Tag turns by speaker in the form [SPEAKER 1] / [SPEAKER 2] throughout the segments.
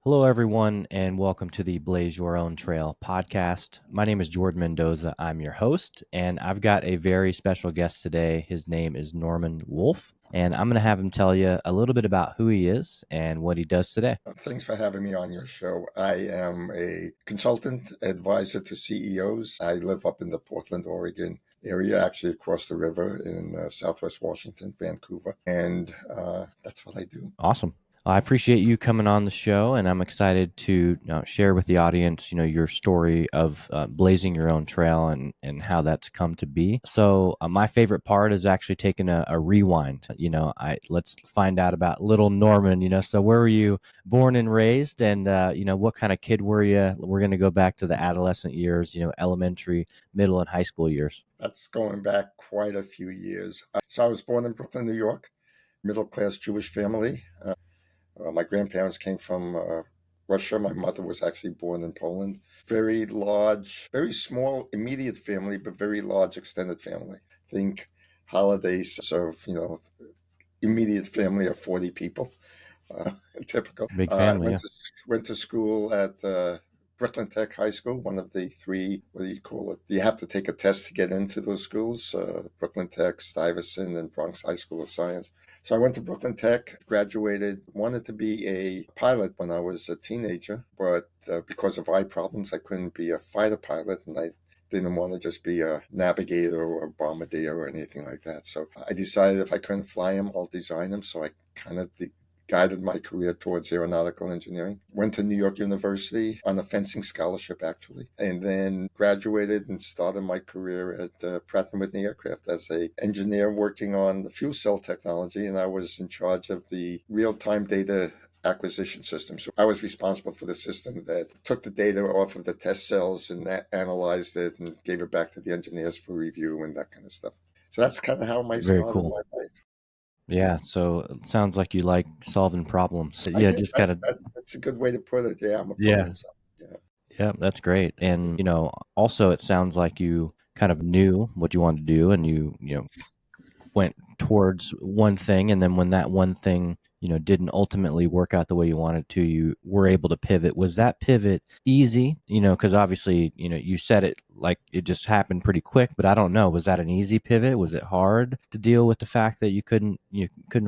[SPEAKER 1] Hello, everyone, and welcome to the Blaze Your Own Trail podcast. My name is Jordan Mendoza. I'm your host, and I've got a very special guest today. His name is Norman Wolfe, and I'm going to have him tell you a little bit about who he is and what he does today.
[SPEAKER 2] Thanks for having me on your show. I am a consultant advisor to CEOs. I live up in the Portland, Oregon area, actually across the river in Southwest Washington, Vancouver. And that's what I do.
[SPEAKER 1] Awesome. I appreciate you coming on the show, and I'm excited to share with the audience, your story of blazing your own trail and how that's come to be. So, my favorite part is actually taking a rewind. Let's find out about little Norman. So where were you born and raised, and what kind of kid were you? We're going to go back to the adolescent years, elementary, middle, and high school years.
[SPEAKER 2] That's going back quite a few years. So I was born in Brooklyn, New York, middle class Jewish family. My grandparents came from Russia. My mother was actually born in Poland. Very large, very small immediate family, but very large extended family. Think holidays of, immediate family of 40 people. Uh, Typical.
[SPEAKER 1] Big
[SPEAKER 2] I
[SPEAKER 1] family, yeah.
[SPEAKER 2] went to school at Brooklyn Tech High School, one of the three. What do you call it? You have to take a test to get into those schools. Brooklyn Tech, Stuyvesant, and Bronx High School of Science. So I went to Brooklyn Tech, graduated, wanted to be a pilot when I was a teenager, but because of eye problems, I couldn't be a fighter pilot, and I didn't want to just be a navigator or a bombardier or anything like that. So I decided if I couldn't fly them, I'll design them. So I kind of guided my career towards aeronautical engineering. Went to New York University on a fencing scholarship, actually, and then graduated and started my career at Pratt & Whitney Aircraft as an engineer working on the fuel cell technology, and I was in charge of the real-time data acquisition system. So I was responsible for the system that took the data off of the test cells and analyzed it and gave it back to the engineers for review and that kind of stuff. So that's kind of how I
[SPEAKER 1] Very
[SPEAKER 2] started
[SPEAKER 1] cool.
[SPEAKER 2] my life.
[SPEAKER 1] Yeah, so it sounds like you like solving problems. So,
[SPEAKER 2] I
[SPEAKER 1] yeah,
[SPEAKER 2] guess
[SPEAKER 1] just kind of
[SPEAKER 2] that's a good way to put it. Yeah, I'm a
[SPEAKER 1] yeah,
[SPEAKER 2] problem solver. Yeah.
[SPEAKER 1] yeah, that's great. And also it sounds like you kind of knew what you wanted to do, and you went towards one thing, and then when that one thing didn't ultimately work out the way you wanted to, you were able to pivot. Was that pivot easy? Because obviously you said it like it just happened pretty quick, but I don't know, was that an easy pivot? Was it hard to deal with the fact that you couldn't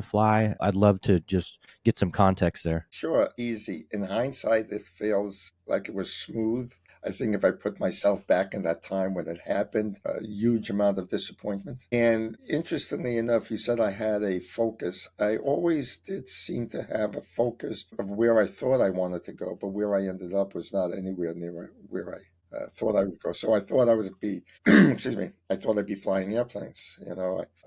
[SPEAKER 1] fly? I'd love to just get some context there.
[SPEAKER 2] Sure, easy. In hindsight, it feels like it was smooth. I think if I put myself back in that time when it happened, a huge amount of disappointment. And interestingly enough, you said I had a focus. I always did seem to have a focus of where I thought I wanted to go, but where I ended up was not anywhere near where I thought I would go. So I thought I would be, excuse me, I thought I'd be flying airplanes.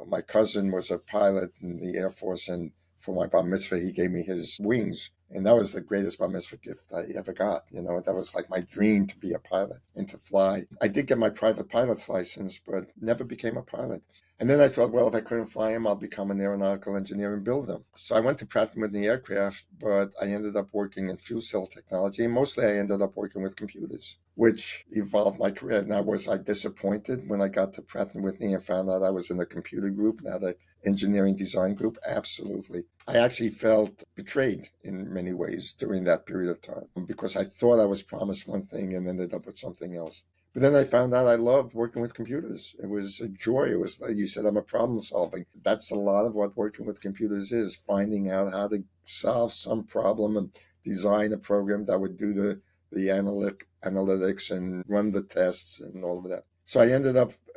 [SPEAKER 2] My cousin was a pilot in the Air Force, and for my bar mitzvah, he gave me his wings. And that was the greatest bar mitzvah gift I ever got. That was like my dream to be a pilot and to fly. I did get my private pilot's license, but never became a pilot. And then I thought, well, if I couldn't fly them, I'll become an aeronautical engineer and build them. So I went to Pratt & Whitney Aircraft, but I ended up working in fuel cell technology. And mostly I ended up working with computers, which evolved my career. Now, was I disappointed when I got to Pratt & Whitney and found out I was in a computer group, not an engineering design group? Absolutely. I actually felt betrayed in many ways during that period of time because I thought I was promised one thing and ended up with something else. But then I found out I loved working with computers. It was a joy. It was like you said, I'm a problem solving. That's a lot of what working with computers is, finding out how to solve some problem and design a program that would do the analytics and run the tests and all of that. So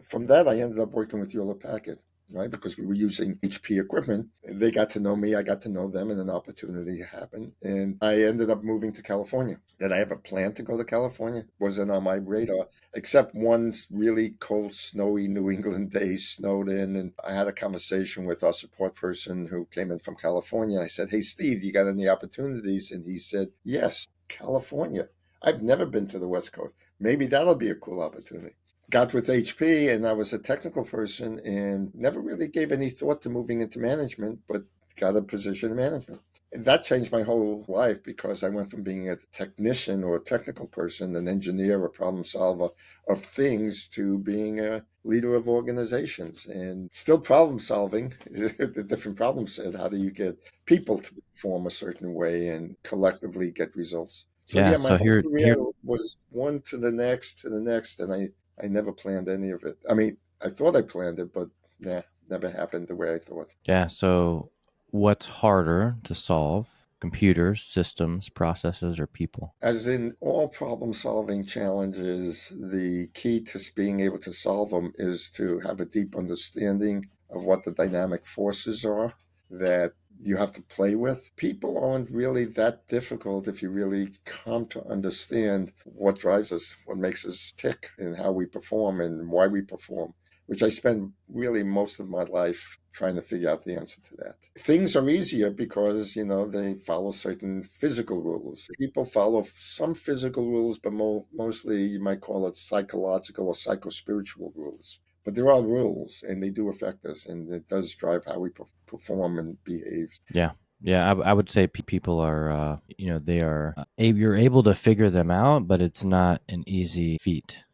[SPEAKER 2] from that, I ended up working with Hewlett Packard, right? Because we were using HP equipment. They got to know me, I got to know them, and an opportunity happened. And I ended up moving to California. Did I have a plan to go to California? Wasn't on my radar, except one really cold, snowy New England day snowed in. And I had a conversation with our support person who came in from California. I said, "Hey, Steve, you got any opportunities?" And he said, "Yes, California. I've never been to the West Coast. Maybe that'll be a cool opportunity." Got with HP, and I was a technical person and never really gave any thought to moving into management, but got a position in management. that changed my whole life because I went from being a technician or a technical person, an engineer, a problem solver of things, to being a leader of organizations and still problem solving the different problems. And how do you get people to perform a certain way and collectively get results? So
[SPEAKER 1] Yeah.
[SPEAKER 2] yeah, my
[SPEAKER 1] So
[SPEAKER 2] whole
[SPEAKER 1] here,
[SPEAKER 2] career was one to the next, and I never planned any of it. I mean, I thought I planned it, but yeah, never happened the way I thought.
[SPEAKER 1] yeah. So what's harder to solve? Computers, systems, processes, or people?
[SPEAKER 2] As in all problem solving challenges, the key to being able to solve them is to have a deep understanding of what the dynamic forces are that you have to play with. People aren't really that difficult if you really come to understand what drives us, what makes us tick, and how we perform and why we perform, which I spend really most of my life trying to figure out the answer to that. Things are easier because, they follow certain physical rules. People follow some physical rules, but mostly you might call it psychological or psychospiritual rules. But there are rules, and they do affect us, and it does drive how we perform and behave.
[SPEAKER 1] Yeah. Yeah, I would say people are, they are, you're able to figure them out, but it's not an easy feat,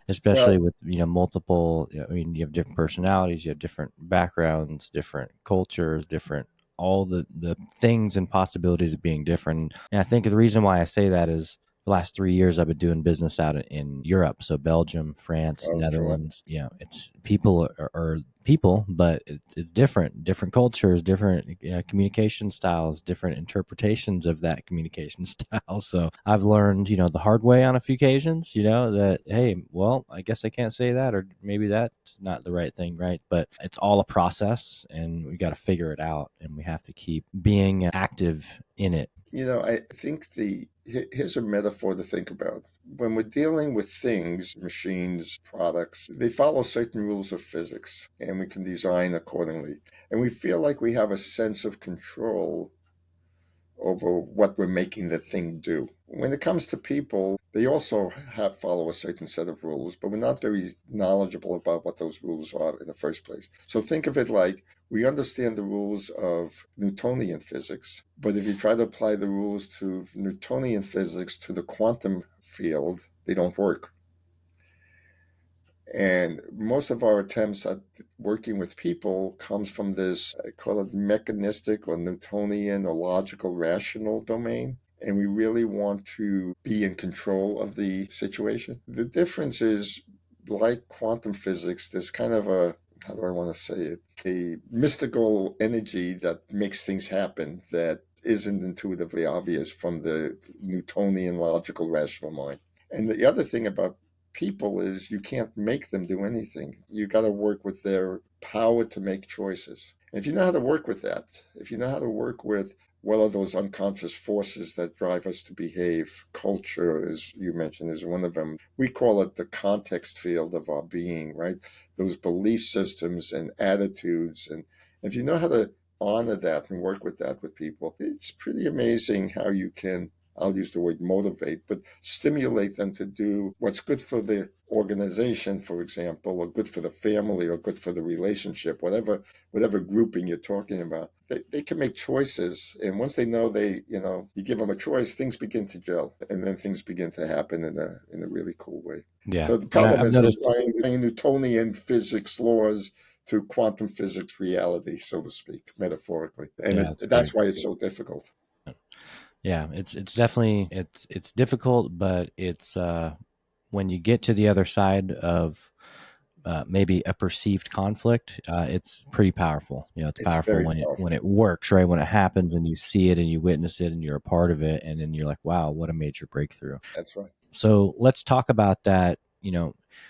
[SPEAKER 1] especially
[SPEAKER 2] Well,
[SPEAKER 1] with, multiple, I mean, you have different personalities, you have different backgrounds, different cultures, different, all the things and possibilities of being different. And I think the reason why I say that is the last 3 years I've been doing business out in Europe. So Belgium, France,
[SPEAKER 2] oh, sure.
[SPEAKER 1] Netherlands, it's people are people, but it's different cultures, different communication styles, different interpretations of that communication style. So I've learned, the hard way on a few occasions, that, hey, well, I guess I can't say that, or maybe that's not the right thing, right? But it's all a process, and we got to figure it out, and we have to keep being active in it.
[SPEAKER 2] I think here's a metaphor to think about. When we're dealing with things, machines, products, they follow certain rules of physics, and we can design accordingly. And we feel like we have a sense of control over what we're making the thing do. When it comes to people, they also have follow a certain set of rules, but we're not very knowledgeable about what those rules are in the first place. So think of it like we understand the rules of Newtonian physics, but if you try to apply the rules to Newtonian physics to the quantum field, they don't work. And most of our attempts at working with people comes from this, I call it mechanistic or Newtonian or logical rational domain. And we really want to be in control of the situation. The difference is, like quantum physics, there's kind of a, how do I want to say it, a mystical energy that makes things happen that isn't intuitively obvious from the Newtonian logical rational mind. And the other thing about people is you can't make them do anything. You got to work with their power to make choices. And if you know how to work with that, if you know how to work with what are those unconscious forces that drive us to behave, culture, as you mentioned, is one of them. We call it the context field of our being, right? Those belief systems and attitudes. And if you know how to honor that and work with that with people, it's pretty amazing how you can, I'll use the word motivate, but stimulate them to do what's good for the organization, for example, or good for the family, or good for the relationship, whatever grouping you're talking about. They can make choices, and once they know you give them a choice, things begin to gel, and then things begin to happen in a really cool way.
[SPEAKER 1] Yeah.
[SPEAKER 2] So the
[SPEAKER 1] And
[SPEAKER 2] problem
[SPEAKER 1] I've
[SPEAKER 2] is we're
[SPEAKER 1] noticed,
[SPEAKER 2] applying Newtonian physics laws to quantum physics reality, so to speak, metaphorically, and
[SPEAKER 1] yeah, it's
[SPEAKER 2] that's
[SPEAKER 1] great.
[SPEAKER 2] why it's so difficult.
[SPEAKER 1] Yeah, it's definitely, it's difficult, but it's when you get to the other side of maybe a perceived conflict, it's pretty powerful. It's
[SPEAKER 2] It's
[SPEAKER 1] powerful
[SPEAKER 2] very
[SPEAKER 1] when
[SPEAKER 2] powerful.
[SPEAKER 1] it works, right? When it happens and you see it and you witness it and you're a part of it, and then you're like, wow, what a major breakthrough.
[SPEAKER 2] That's right.
[SPEAKER 1] So let's talk about that.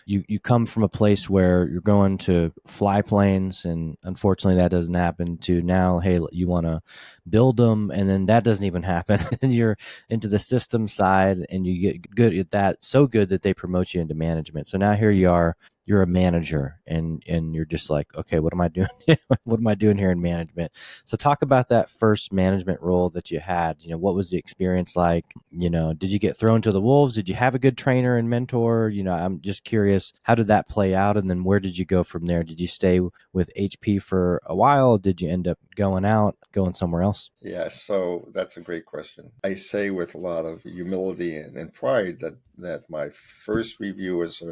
[SPEAKER 1] You come from a place where you're going to fly planes, and unfortunately that doesn't happen. To now, hey, you want to build them, and then that doesn't even happen. And you're into the system side, and you get good at that, so good that they promote you into management. So now here you are, you're a manager, and you're just like, okay, what am I doing? What am I doing here in management? So talk about that first management role that you had. What was the experience like? Did you get thrown to the wolves? Did you have a good trainer and mentor? I'm just curious, how did that play out? And then where did you go from there? Did you stay with HP for a while? Did you end up going out? going somewhere else?
[SPEAKER 2] Yeah, so that's a great question. I say with a lot of humility and pride that my first review as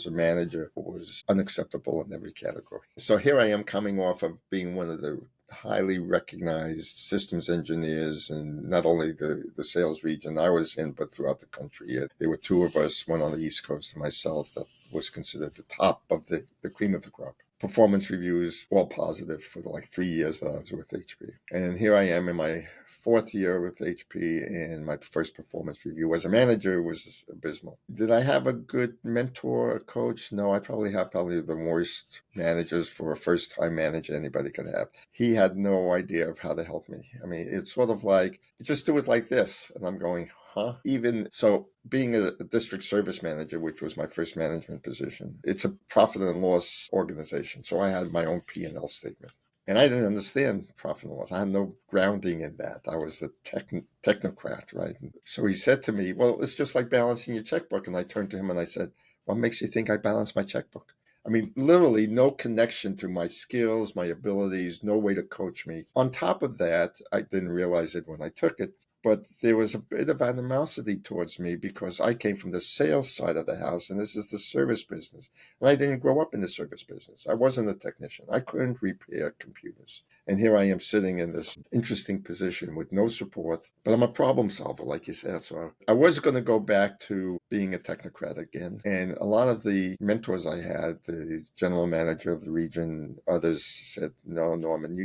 [SPEAKER 2] a manager was unacceptable in every category. So here I am coming off of being one of the highly recognized systems engineers in not only the sales region I was in, but throughout the country. There were two of us, one on the East Coast and myself, that was considered the top of the cream of the crop. Performance reviews, all positive for the like 3 years that I was with HP. And here I am in my fourth year with HP, and my first performance review as a manager was abysmal. Did I have a good mentor or coach? No, I probably the worst managers for a first time manager anybody could have. He had no idea of how to help me. I mean, it's sort of like, just do it like this. And I'm going, huh? Even so, being a district service manager, which was my first management position, it's a profit and loss organization. So I had my own P&L statement. And I didn't understand profit and loss. I had no grounding in that. I was a technocrat, right? And so he said to me, well, it's just like balancing your checkbook. And I turned to him and I said, what makes you think I balance my checkbook? I mean, literally no connection to my skills, my abilities, no way to coach me. On top of that, I didn't realize it when I took it, but there was a bit of animosity towards me because I came from the sales side of the house and this is the service business. And I didn't grow up in the service business. I wasn't a technician. I couldn't repair computers. And here I am sitting in this interesting position with no support, but I'm a problem solver, like you said. So I was going to go back to being a technocrat again. And a lot of the mentors I had, the general manager of the region, others said, no, Norman,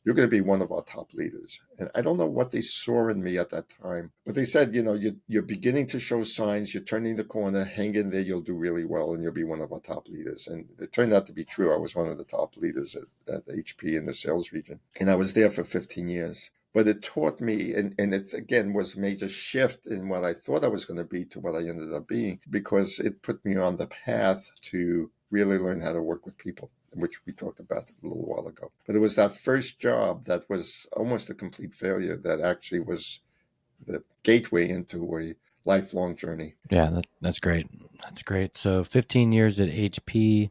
[SPEAKER 2] you're going to be one of our top leaders. And I don't know what they saw in me at that time, but they said, you're beginning to show signs, you're turning the corner, hang in there, you'll do really well, and you'll be one of our top leaders. And it turned out to be true. I was one of the top leaders at HP in the sales region. And I was there for 15 years. But it taught me, and it again was a major shift in what I thought I was going to be to what I ended up being, because it put me on the path to really learn how to work with people, which we talked about a little while ago. But it was that first job that was almost a complete failure that actually was the gateway into a lifelong journey.
[SPEAKER 1] Yeah, that's great. That's great. So 15 years at HP,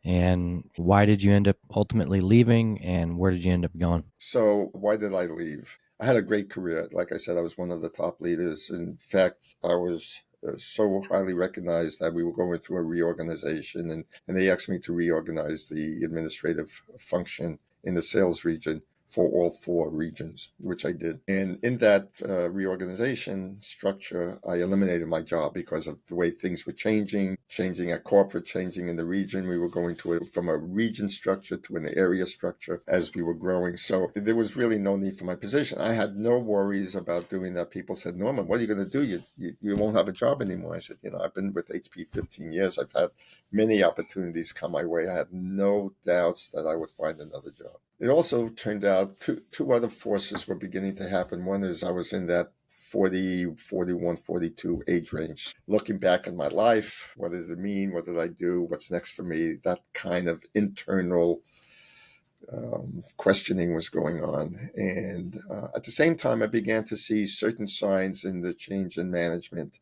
[SPEAKER 1] and why did you end up ultimately leaving, and where did you end up going?
[SPEAKER 2] So why did I leave? I had a great career. Like I said, I was one of the top leaders. In fact, I was so highly recognized that we were going through a reorganization, and they asked me to reorganize the administrative function in the sales region for all four regions, which I did. And in that reorganization structure, I eliminated my job because of the way things were changing at corporate, changing in the region. We were going from a region structure to an area structure as we were growing. So there was really no need for my position. I had no worries about doing that. People said, Norman, what are you going to do? You won't have a job anymore. I said, I've been with HP 15 years. I've had many opportunities come my way. I had no doubts that I would find another job. It also turned out two other forces were beginning to happen. One is I was in that 40, 41, 42 age range. Looking back at my life, what does it mean? What did I do? What's next for me? That kind of internal questioning was going on. And at the same time, I began to see certain signs in the change in management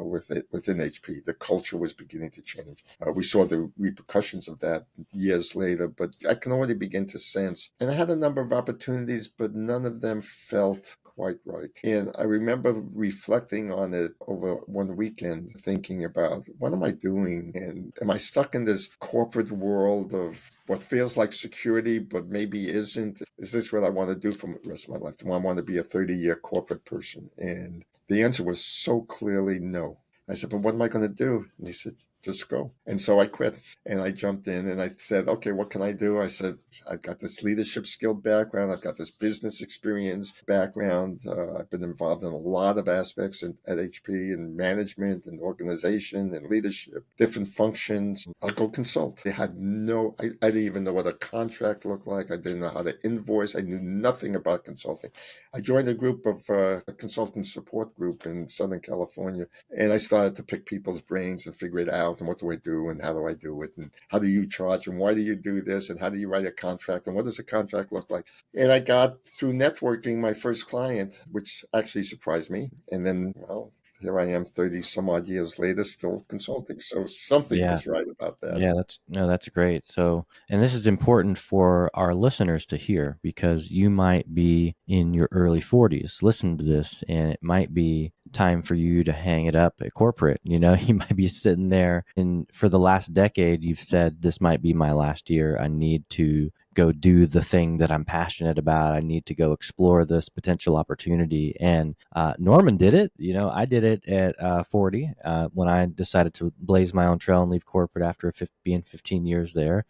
[SPEAKER 2] within HP. The culture was beginning to change. We saw the repercussions of that years later, but I can already begin to sense. And I had a number of opportunities, but none of them felt quite right. And I remember reflecting on it over one weekend, thinking about what am I doing? And am I stuck in this corporate world of what feels like security, but maybe isn't? Is this what I want to do for the rest of my life? Do I want to be a 30-year corporate person? And the answer was so clearly no. I said, but what am I going to do? And he said, just go. And so I quit and I jumped in and I said, okay, what can I do? I said, I've got this leadership skill background. I've got this business experience background. I've been involved in a lot of aspects at HP and management and organization and leadership, different functions. I'll go consult. I didn't even know what a contract looked like. I didn't know how to invoice. I knew nothing about consulting. I joined a group of a consultant support group in Southern California, and I started to pick people's brains and figure it out. And what do I do? And how do I do it? And how do you charge? And why do you do this? And how do you write a contract? And what does a contract look like? And I got through networking my first client, which actually surprised me. And then, well, here I am 30 some odd years later, still consulting. So something
[SPEAKER 1] Yeah.
[SPEAKER 2] was right about that.
[SPEAKER 1] Yeah, that's great. So, and this is important for our listeners to hear because you might be in your early 40s, listen to this, and it might be time for you to hang it up at corporate. You know, you might be sitting there, and for the last decade, you've said, this might be my last year. I need to go do the thing that I'm passionate about. I need to go explore this potential opportunity. And Norman did it. You know, I did it at 40 when I decided to blaze my own trail and leave corporate after being 15 years there.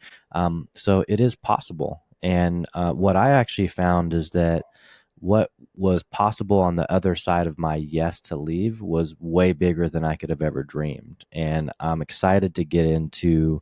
[SPEAKER 1] So it is possible. And what I actually found is that what was possible on the other side of my yes to leave was way bigger than I could have ever dreamed. And I'm excited to get into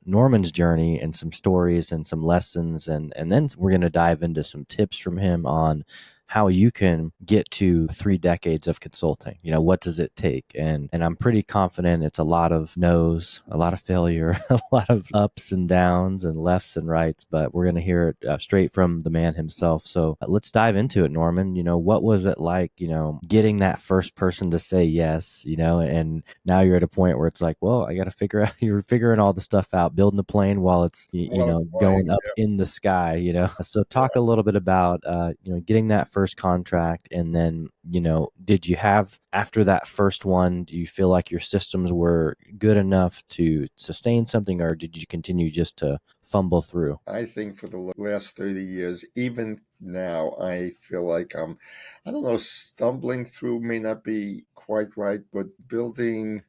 [SPEAKER 1] Norman's journey and some stories and some lessons, and then we're going to dive into some tips from him on how you can get to 3 decades of consulting. You know, what does it take? And I'm pretty confident it's a lot of no's, a lot of failure, a lot of ups and downs and lefts and rights, but we're going to hear it straight from the man himself. So let's dive into it, Norman. You know, what was it like, you know, getting that first person to say yes, you know, and now you're at a point where it's like, well, I got to figure out, you're figuring all the stuff out, building the plane while it's, you
[SPEAKER 2] Well, it's
[SPEAKER 1] know,
[SPEAKER 2] flying.
[SPEAKER 1] going up in the sky, you know. So talk a little bit about, you know, getting that first contract. And then, you know, did you have, after that first one, do you feel like your systems were good enough to sustain something, or did you continue just to fumble through?
[SPEAKER 2] I think for the last 30 years, even now, I feel like I don't know, stumbling through may not be quite right, but building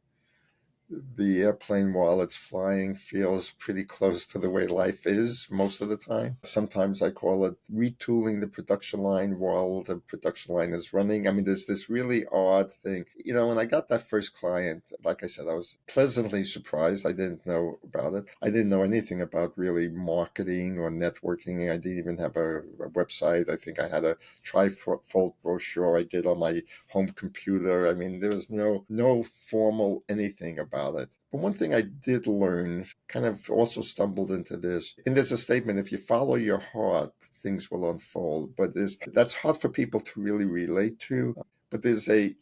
[SPEAKER 2] the airplane while it's flying feels pretty close to the way life is most of the time. Sometimes I call it retooling the production line while the production line is running. I mean, there's this really odd thing. You know, when I got that first client, like I said, I was pleasantly surprised. I didn't know about it. I didn't know anything about really marketing or networking. I didn't even have a website. I think I had a trifold brochure I did on my home computer. I mean, there was no formal anything about it. But one thing I did learn, kind of also stumbled into this, and there's a statement: if you follow your heart, things will unfold. But that's hard for people to really relate to. But there's a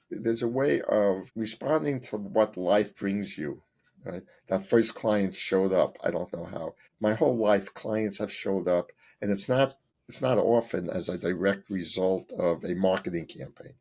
[SPEAKER 2] way of responding to what life brings you. Right? That first client showed up. I don't know how. My whole life, clients have showed up, and it's not often as a direct result of a marketing campaign.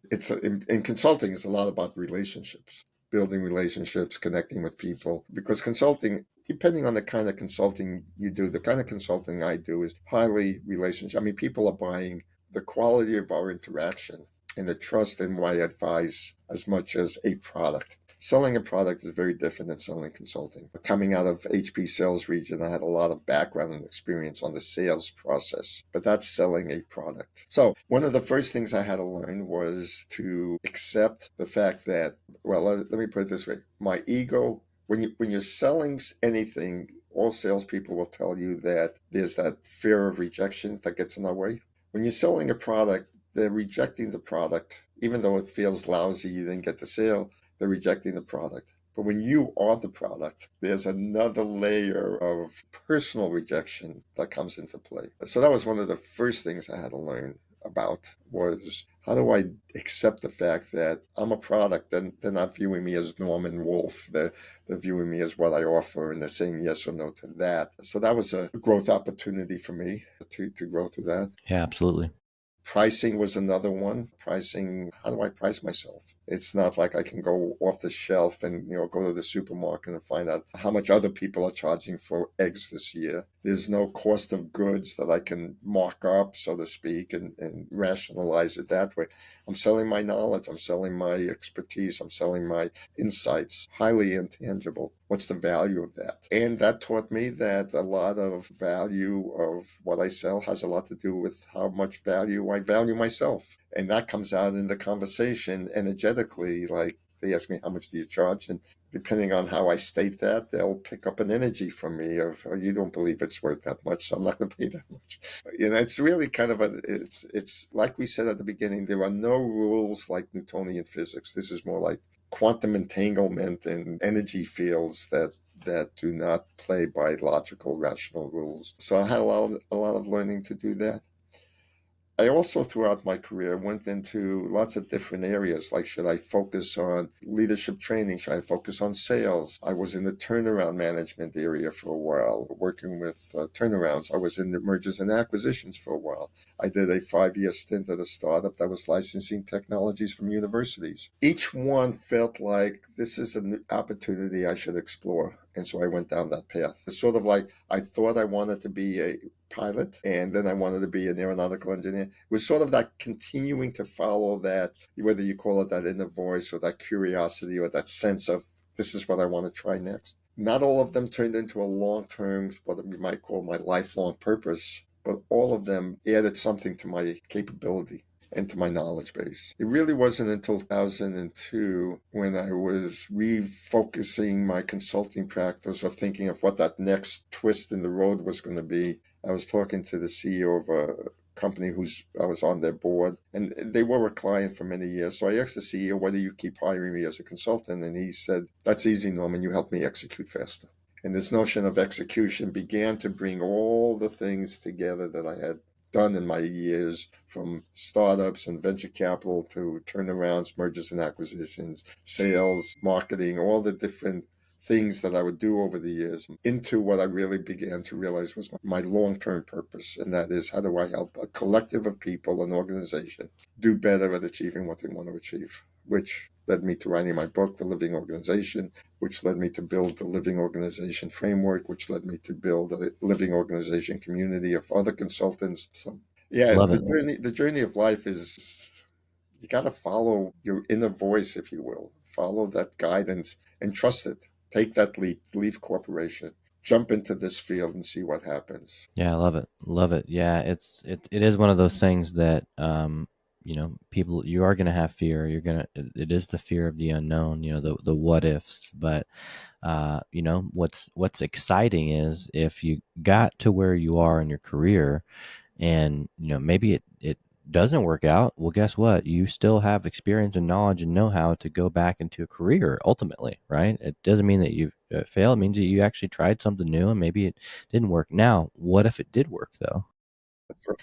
[SPEAKER 2] In consulting, it's a lot about relationships, building relationships, connecting with people. Because consulting, depending on the kind of consulting you do, the kind of consulting I do is highly relationship. I mean, people are buying the quality of our interaction and the trust in what I advise as much as a product. Selling a product is very different than selling consulting. Coming out of HP sales region, I had a lot of background and experience on the sales process, but that's selling a product. So one of the first things I had to learn was to accept the fact that, well, let me put it this way. My ego, when you're selling anything, all salespeople will tell you that there's that fear of rejection that gets in our way. When you're selling a product, they're rejecting the product, even though it feels lousy, you didn't get the sale, they're rejecting the product. But when you are the product, there's another layer of personal rejection that comes into play. So that was one of the first things I had to learn about was how do I accept the fact that I'm a product and they're not viewing me as Norman Wolfe. They're viewing me as what I offer and they're saying yes or no to that. So that was a growth opportunity for me to grow through that.
[SPEAKER 1] Yeah, absolutely.
[SPEAKER 2] Pricing was another one. Pricing, how do I price myself? It's not like I can go off the shelf and go to the supermarket and find out how much other people are charging for eggs this year. There's no cost of goods that I can mark up, so to speak, and rationalize it that way. I'm selling my knowledge. I'm selling my expertise. I'm selling my insights. Highly intangible. What's the value of that? And that taught me that a lot of value of what I sell has a lot to do with how much value I value myself. And that comes out in the conversation energetically. Like they ask me, how much do you charge? And depending on how I state that, they'll pick up an energy from me of, oh, you don't believe it's worth that much, so I'm not going to pay that much. It's really kind of it's like we said at the beginning, there are no rules like Newtonian physics. This is more like quantum entanglement and energy fields that do not play by logical, rational rules. So I had a lot of learning to do that. I also, throughout my career, went into lots of different areas. Like, should I focus on leadership training? Should I focus on sales? I was in the turnaround management area for a while, working with turnarounds. I was in the mergers and acquisitions for a while. I did a 5 year stint at a startup that was licensing technologies from universities. Each one felt like this is an opportunity I should explore. And so I went down that path. It's sort of like I thought I wanted to be a pilot, and then I wanted to be an aeronautical engineer. It was sort of that continuing to follow that, whether you call it that inner voice or that curiosity or that sense of this is what I want to try next. Not all of them turned into a long term, what you might call my lifelong purpose, but all of them added something to my capability and to my knowledge base. It really wasn't until 2002 when I was refocusing my consulting practice or thinking of what that next twist in the road was going to be. I was talking to the CEO of a company who's I was on their board, and they were a client for many years. So I asked the CEO, "Why do you keep hiring me as a consultant?" And he said, "That's easy, Norman. You help me execute faster." And this notion of execution began to bring all the things together that I had done in my years, from startups and venture capital to turnarounds, mergers and acquisitions, sales, marketing, all the different things that I would do over the years, into what I really began to realize was my long term purpose. And that is, how do I help a collective of people, an organization, do better at achieving what they want to achieve? Which led me to writing my book, The Living Organization, which led me to build the Living Organization framework, which led me to build a living organization community of other consultants. So yeah,
[SPEAKER 1] Love it.
[SPEAKER 2] the journey of life is, you got to follow your inner voice, if you will. Follow that guidance and trust it. Take that leap, leave corporation, jump into this field and see what happens.
[SPEAKER 1] Yeah, I love it. Love it. Yeah, it is one of those things that people, you are going to have fear. It is the fear of the unknown, the what ifs, but what's exciting is if you got to where you are in your career and maybe it doesn't work out, well, guess what, you still have experience and knowledge and know-how to go back into a career ultimately, right? It doesn't mean that you failed. It means that you actually tried something new and maybe it didn't work. Now what if it did work though?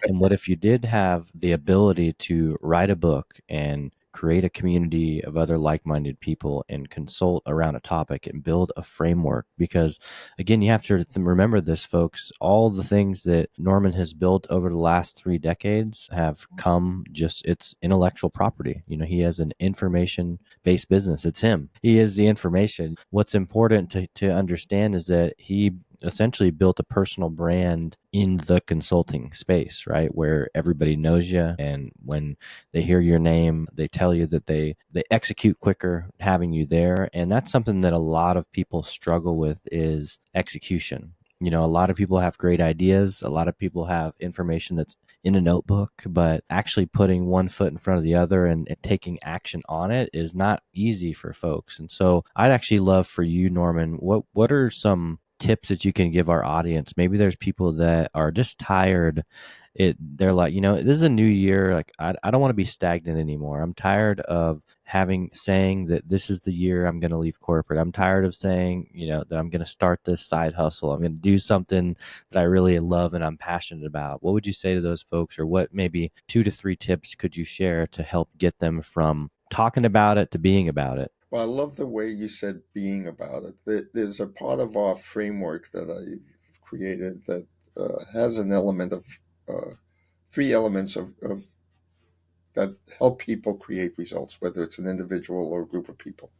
[SPEAKER 1] And what if you did have the ability to write a book and create a community of other like minded people and consult around a topic and build a framework? Because, again, you have to remember this, folks. All the things that Norman has built over the last 3 decades have come just, it's intellectual property. He has an information based business. It's him. He is the information. What's important to understand is that he essentially built a personal brand in the consulting space, right? Where everybody knows you. And when they hear your name, they tell you that they execute quicker having you there. And that's something that a lot of people struggle with is execution. A lot of people have great ideas. A lot of people have information that's in a notebook, but actually putting one foot in front of the other and taking action on it is not easy for folks. And so I'd actually love for you, Norman, what are some tips that you can give our audience? Maybe there's people that are just tired. They're like, this is a new year. Like, I don't want to be stagnant anymore. I'm tired of saying that this is the year I'm going to leave corporate. I'm tired of saying, that I'm going to start this side hustle. I'm going to do something that I really love and I'm passionate about. What would you say to those folks, or what maybe 2 to 3 tips could you share to help get them from talking about it to being about it?
[SPEAKER 2] Well, I love the way you said being about it. There's a part of our framework that I've created that has an element of uh, 3 elements of that help people create results, whether it's an individual or a group of people.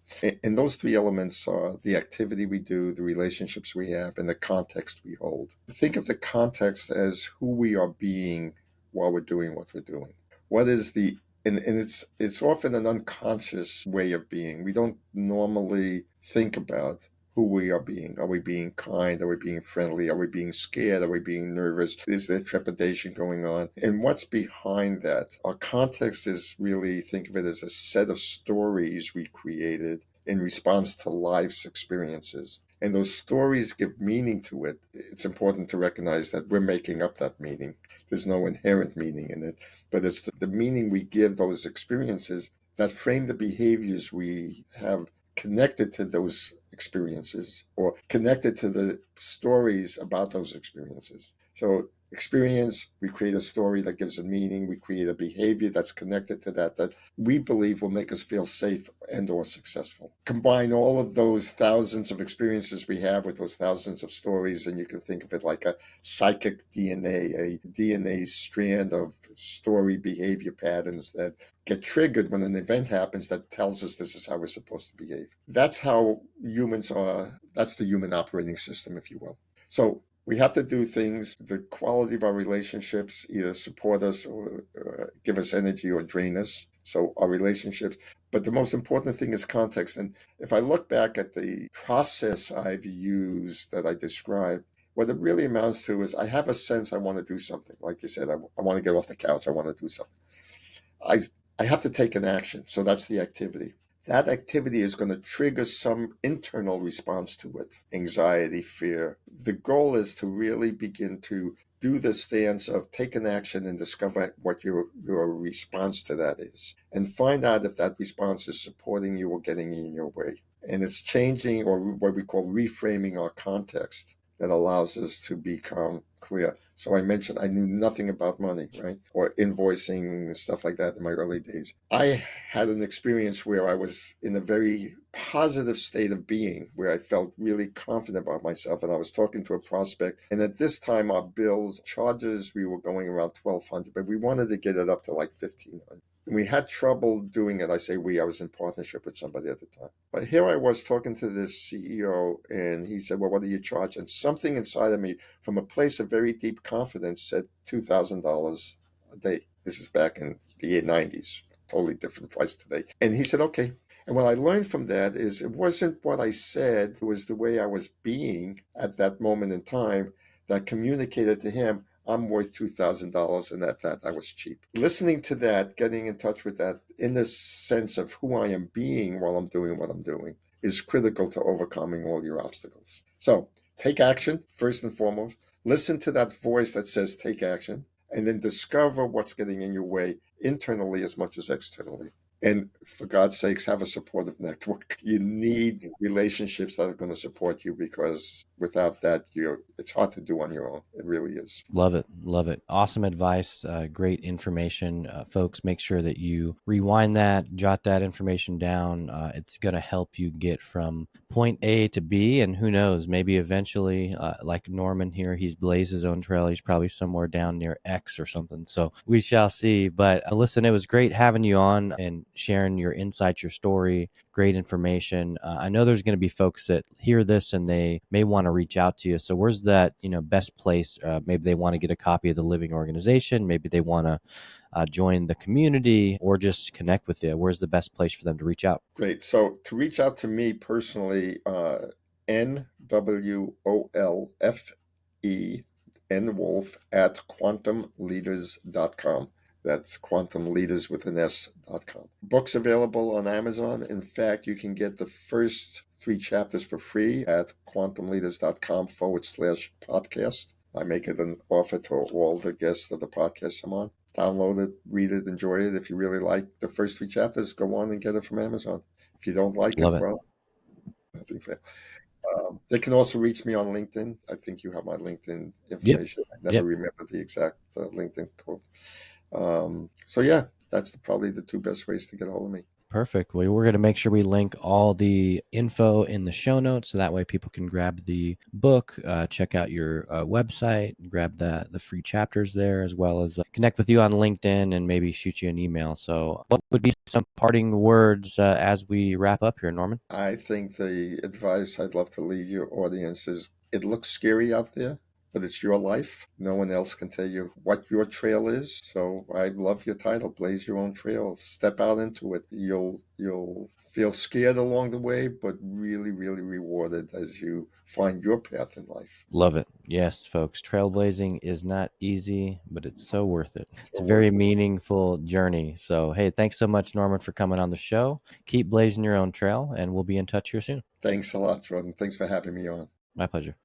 [SPEAKER 2] And those 3 elements are the activity we do, the relationships we have, and the context we hold. Think of the context as who we are being while we're doing what we're doing. What is the and it's often an unconscious way of being. We don't normally think about who we are being. Are we being kind? Are we being friendly? Are we being scared? Are we being nervous? Is there trepidation going on? And what's behind that? Our context is really, think of it as a set of stories we created in response to life's experiences. And those stories give meaning to it. It's important to recognize that we're making up that meaning. There's no inherent meaning in it, but it's the meaning we give those experiences that frame the behaviors we have connected to those experiences or connected to the stories about those experiences. So experience, we create a story that gives it meaning, we create a behavior that's connected to that that we believe will make us feel safe and or successful. Combine all of those thousands of experiences we have with those thousands of stories, and you can think of it like a psychic DNA, a DNA strand of story behavior patterns that get triggered when an event happens that tells us this is how we're supposed to behave. That's how humans are. That's the human operating system, if you will. So we have to do things. The quality of our relationships either support us or give us energy or drain us. So our relationships. But the most important thing is context. And if I look back at the process I've used that I described, what it really amounts to is I have a sense I want to do something. Like you said, I want to get off the couch. I want to do something. I, I have to take an action. So that's the activity. That activity is going to trigger some internal response to it, anxiety, fear. The goal is to really begin to do the stance of take an action and discover what your response to that is, and find out if that response is supporting you or getting in your way. And it's changing, or what we call reframing our context, that allows us to become clear. So I mentioned I knew nothing about money, right? Or invoicing and stuff like that in my early days. I had an experience where I was in a very positive state of being, where I felt really confident about myself. And I was talking to a prospect. And at this time, our bills, charges, we were going around 1,200, but we wanted to get it up to like 1,500. And we had trouble doing it. I say we, I was in partnership with somebody at the time. But here I was talking to this CEO, and he said, well, what do you charge? And something inside of me, from a place of very deep confidence, said $2,000 a day. This is back in the 90s, totally different price today. And he said, okay. And what I learned from that is it wasn't what I said, it was the way I was being at that moment in time that communicated to him, I'm worth $2,000, and that was cheap. Listening to that, getting in touch with that in the sense of who I am being while I'm doing what I'm doing is critical to overcoming all your obstacles. So take action first and foremost. Listen to that voice that says take action, and then discover what's getting in your way internally as much as externally. And for God's sakes, have a supportive network. You need relationships that are going to support you, because without that, it's hard to do on your own. It really is.
[SPEAKER 1] Love it. Love it. Awesome advice. Great information. Folks, make sure that you rewind that, jot that information down. It's going to help you get from point A to B. And who knows, maybe eventually, like Norman here, he's blazed his own trail. He's probably somewhere down near X or something. So we shall see. But listen, it was great having you on and sharing your insights, your story. Great information. I know there's going to be folks that hear this and they may want to reach out to you. So where's that, best place? Maybe they want to get a copy of the Living Organization. Maybe they want to join the community or just connect with you. Where's the best place for them to reach out?
[SPEAKER 2] Great. So to reach out to me personally, NWOLFE, Wolf at quantumleaders.com. That's quantum leaders with an S.com. Books available on Amazon. In fact, you can get the first 3 chapters for free at quantumleaders.com/podcast. I make it an offer to all the guests of the podcast I'm on. Download it, read it, enjoy it. If you really like the first 3 chapters, go on and get it from Amazon. If you don't like it,
[SPEAKER 1] Love it.
[SPEAKER 2] well, nothing fair. They can also reach me on LinkedIn. I think you have my LinkedIn
[SPEAKER 1] Yep.
[SPEAKER 2] information. I never
[SPEAKER 1] Yep.
[SPEAKER 2] remember the exact LinkedIn code. So yeah, that's probably the 2 best ways to get a hold of me.
[SPEAKER 1] Perfect. Well, we're going to make sure we link all the info in the show notes so that way people can grab the book, check out your website, grab the free chapters there, as well as connect with you on LinkedIn and maybe shoot you an email. So, what would be some parting words as we wrap up here, Norman?
[SPEAKER 2] I think the advice I'd love to leave your audience is it looks scary out there, but it's your life. No one else can tell you what your trail is. So I love your title, Blaze Your Own Trail. Step out into it. You'll feel scared along the way, but really, really rewarded as you find your path in life.
[SPEAKER 1] Love it. Yes, folks. Trailblazing is not easy, but it's so worth it. It's
[SPEAKER 2] So
[SPEAKER 1] a
[SPEAKER 2] worth
[SPEAKER 1] very
[SPEAKER 2] it.
[SPEAKER 1] meaningful journey. So, hey, thanks so much, Norman, for coming on the show. Keep blazing your own trail, and we'll be in touch here soon.
[SPEAKER 2] Thanks a lot, Jordan. Thanks for having me on.
[SPEAKER 1] My pleasure.